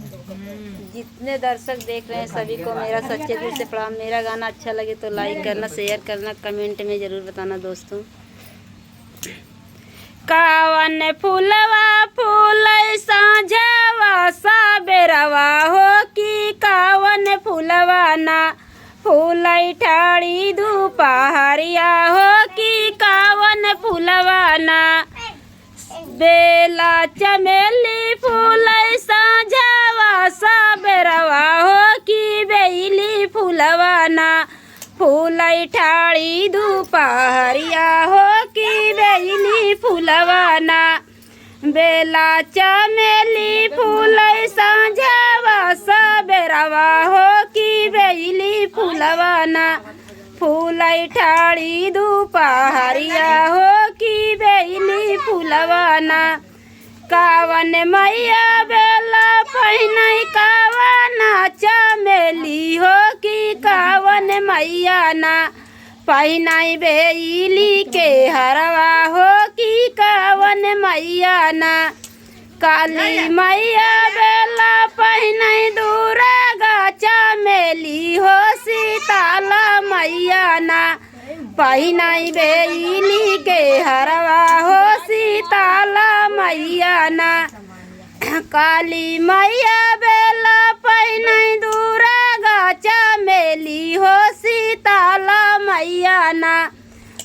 जितने दर्शक देख रहे हैं सभी को मेरा सच्चे दिल से प्रणाम। मेरा गाना अच्छा लगे तो लाइक करना, शेयर करना, कमेंट में ज़रूर बताना दोस्तों। कावन फूलवा फूल साझवा साबेरवा हो कि कावन फूलवा ना फूल ठाड़ी दोपहरिया हो कि कावन फूलवा ना बेला चमेली फूल साझवा साबेरवा हो कि बेली फूलवा ना फूल ठाड़ी दोपहरिया हो कि बेली फूलवा ना बेला चमेली फूल साझवा साबेरवा हो कि बेली फूलवा ना फूल ठाड़ी दोपहरिया हो कि बेली फूलवा ना कावन मैया बेला पहिनई कावन चमेली हो कि कावन मैया ना पहिनई बेली के हरवा हो कि कावन मैया ना काली मैया बेला पहिनई दुर्गा चमेली हो सीताला मैया ना पहिनई बेली के हरवा हो सीताला मैया ना काली मैया बेला पहिनई दुर्गा चमेली हो सीताला मैया ना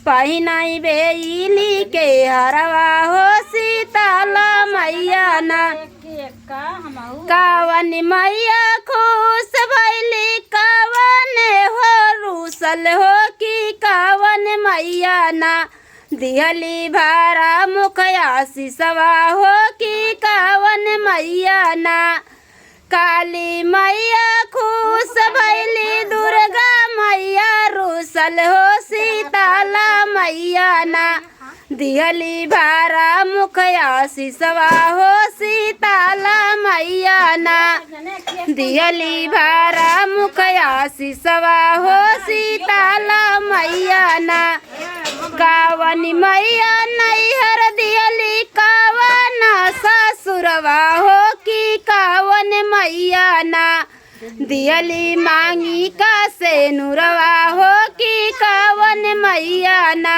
पहिनई बेली के हरवा हो सीताला मैया ना कावन मैया खुश भैली कावन हो रूसल हो कि कावन मैया ना दिहली भारा मुखया सिसवा हो कि कावन मैया ना काली मैया खुश भैली दुर्गा मैया रूसल हो सीताला मैया ना दिहली भारा मुखया सिसवा हो सीताला मैया ना दिहली भारा मुखया सिसवा हो सीताला मैया ना कावन मैया नैहर दिहली कावन ससुरवा हो कि कावन मैया ना दिहली मांगी का से नुरवा हो कि कावन मैया ना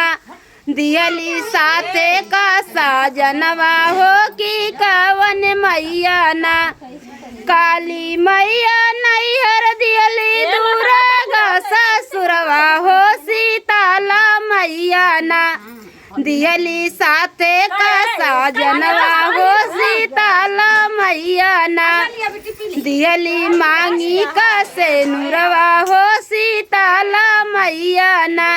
दिहली साथे का साजनवा हो कि कावन मैया ना काली मैया नैहर दिहली दुर्गा ससुरवा हो सीताला मैया ना दिहली साथे का साजनवा हो सीताला मैया ना दिहली मांगी का से नुरवा हो सीताला मैया ना।